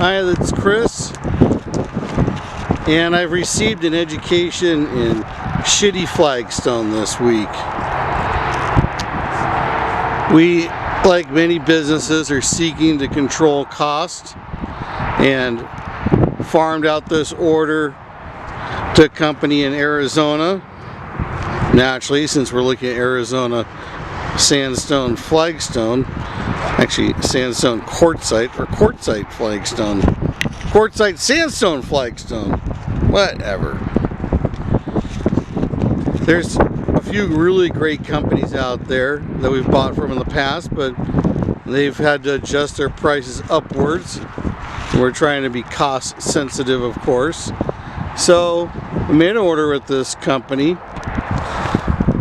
Hi, it's Chris, and I've received an education in shitty flagstone this week. We, like many businesses, are seeking to control cost and farmed out this order to a company in Arizona. Naturally, since we're looking at Arizona sandstone flagstone, actually sandstone quartzite or quartzite flagstone, quartzite sandstone flagstone, whatever. There's a few really great companies out there that we've bought from in the past, but they've had to adjust their prices upwards. We're trying to be cost sensitive, of course. So we made an order with this company,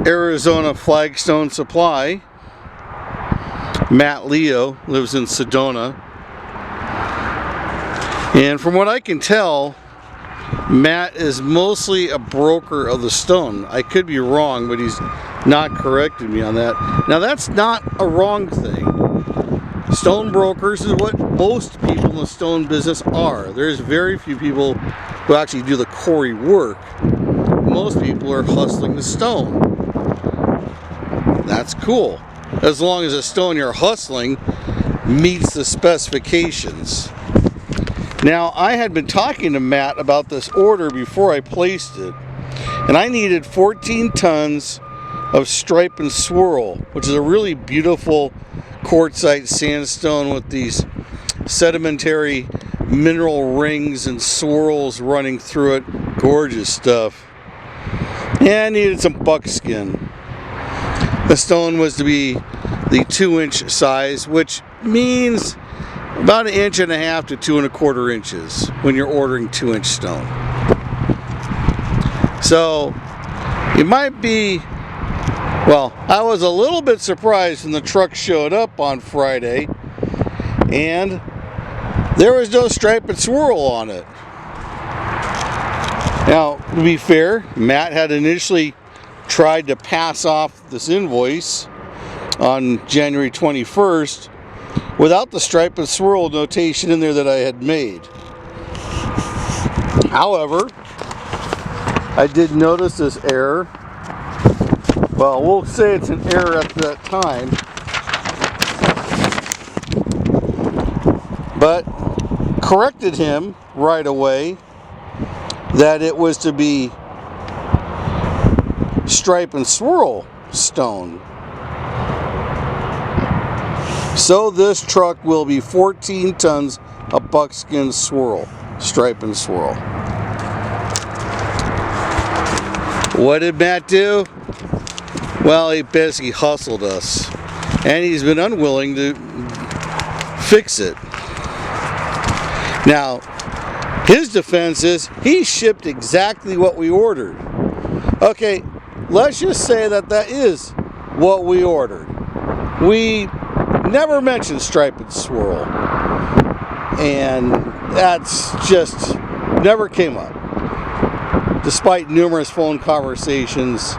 Arizona Flagstone Supply. Matt Leo lives in Sedona, and from what I can tell, Matt is mostly a broker of the stone. I could be wrong, but he's not corrected me on that. Now, that's not a wrong thing. Stone brokers is what most people in the stone business are. There's very few people who actually do the quarry work. Most people are hustling the stone. That's cool, as long as the stone you're hustling meets the specifications. Now, I had been talking to Matt about this order before I placed it, and I needed 14 tons of stripe and swirl, which is a really beautiful quartzite sandstone with these sedimentary mineral rings and swirls running through it. Gorgeous stuff. And I needed some buckskin. The stone was to be the 2-inch size, which means about 1.5 inches to 2 1/4 inches when you're ordering 2-inch stone. So it might be, well, I was a little bit surprised when the truck showed up on Friday and there was no stripe and swirl on it. Now, to be fair, Matt had initially tried to pass off this invoice on January 21st without the stripe and swirl notation in there that I had made. However, I did notice this error. Well, we'll say it's an error at that time, but corrected him right away that it was to be stripe and swirl stone. So this truck will be 14 tons of buckskin swirl, stripe and swirl. What did Matt do? Well, he basically hustled us, and he's been unwilling to fix it. Now, his defense is he shipped exactly what we ordered. Okay, let's just say that that is what we ordered. We never mentioned stripe and swirl, and that's just never came up, despite numerous phone conversations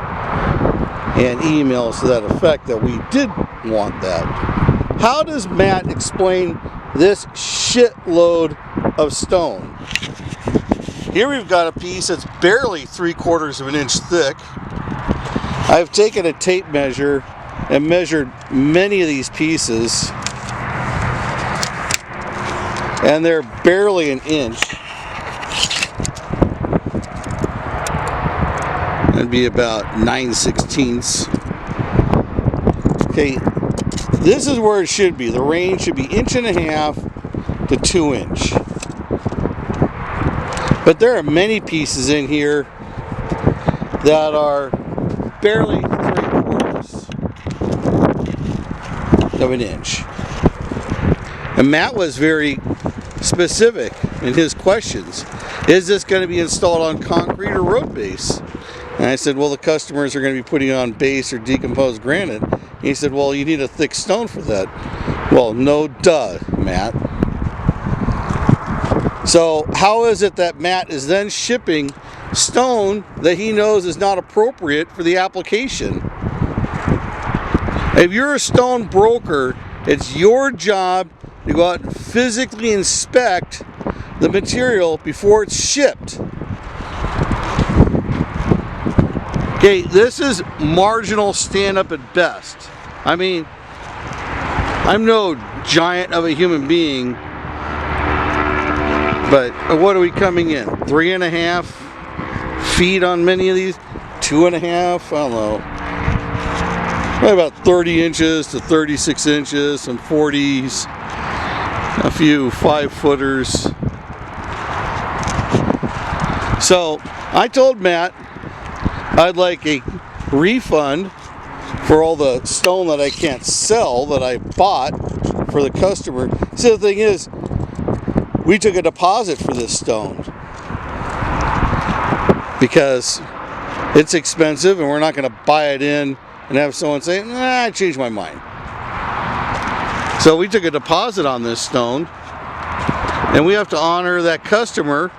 and emails to that effect that we did want that. How does Matt explain this shitload of stone? Here we've got a piece that's barely 3/4 of an inch thick. I've taken a tape measure and measured many of these pieces, and they're barely an inch. That'd be about 9/16. Okay, this is where it should be. The range should be 1.5 to 2 inch. But there are many pieces in here that are barely 3/4 of an inch. And Matt was very specific in his questions. Is this going to be installed on concrete or road base? And I said, well, the customers are going to be putting it on base or decomposed granite. And he said, well, you need a thick stone for that. Well, no duh, Matt. So how is it that Matt is then shipping stone that he knows is not appropriate for the application? If you're a stone broker, it's your job to go out and physically inspect the material before it's shipped. Okay, this is marginal stand-up at best. I mean, I'm no giant of a human being, but what are we coming in? 3.5 feet on many of these? 2.5? I don't know. Probably about 30 inches to 36 inches, some 40s, a few 5-footers. So I told Matt I'd like a refund for all the stone that I can't sell that I bought for the customer. So the thing is, we took a deposit for this stone because it's expensive and we're not going to buy it in and have someone say, nah, I changed my mind. So we took a deposit on this stone and we have to honor that customer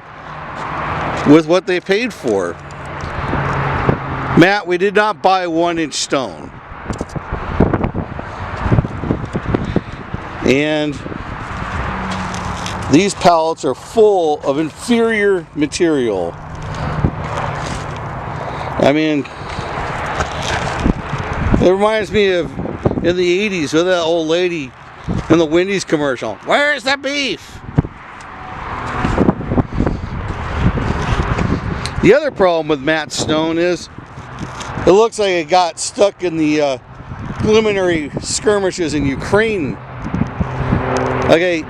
with what they paid for. Matt, we did not buy 1-inch stone. And these pallets are full of inferior material. I mean, it reminds me of in the 80s with that old lady in the Wendy's commercial. Where's the beef? The other problem with Matt's stone is it looks like it got stuck in the preliminary skirmishes in Ukraine. Okay,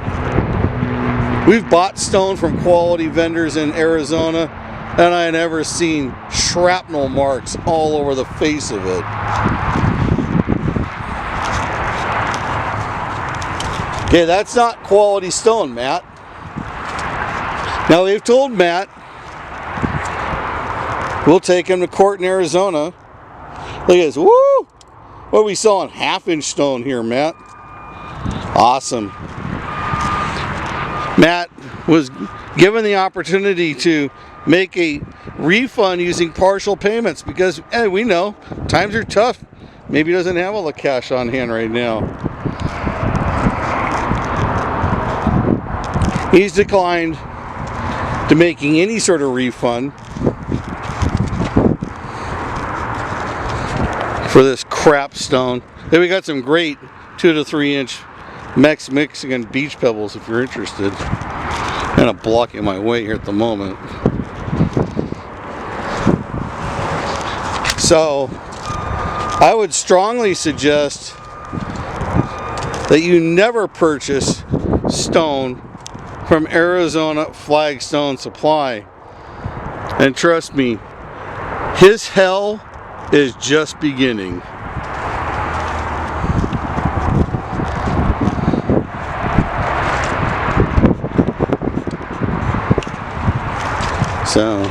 we've bought stone from quality vendors in Arizona, and I never seen shrapnel marks all over the face of it. Okay, that's not quality stone, Matt. Now they've told Matt we'll take him to court in Arizona. Look at this. Woo! What are we selling? 1/2-inch stone here, Matt. Awesome. Matt was given the opportunity to make a refund using partial payments because, hey, we know times are tough. Maybe he doesn't have all the cash on hand right now. He's declined to making any sort of refund for this crap stone. Then we got some great 2 to 3 inch Mexican beach pebbles if you're interested. Kind of blocking my way here at the moment. So I would strongly suggest that you never purchase stone from Arizona Flagstone Supply. And trust me, his hell is just beginning. So,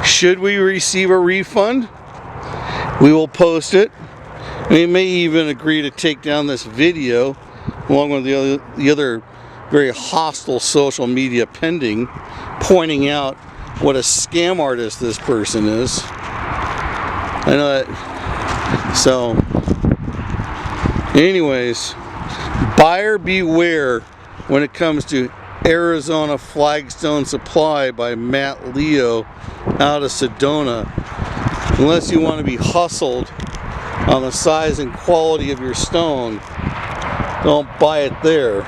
should we receive a refund, we will post it. We may even agree to take down this video along with the other very hostile social media pending, pointing out what a scam artist this person is. I know that. So, anyways, buyer beware when it comes to Arizona Flagstone Supply by Matt Leo out of Sedona. Unless you want to be hustled on the size and quality of your stone, don't buy it there.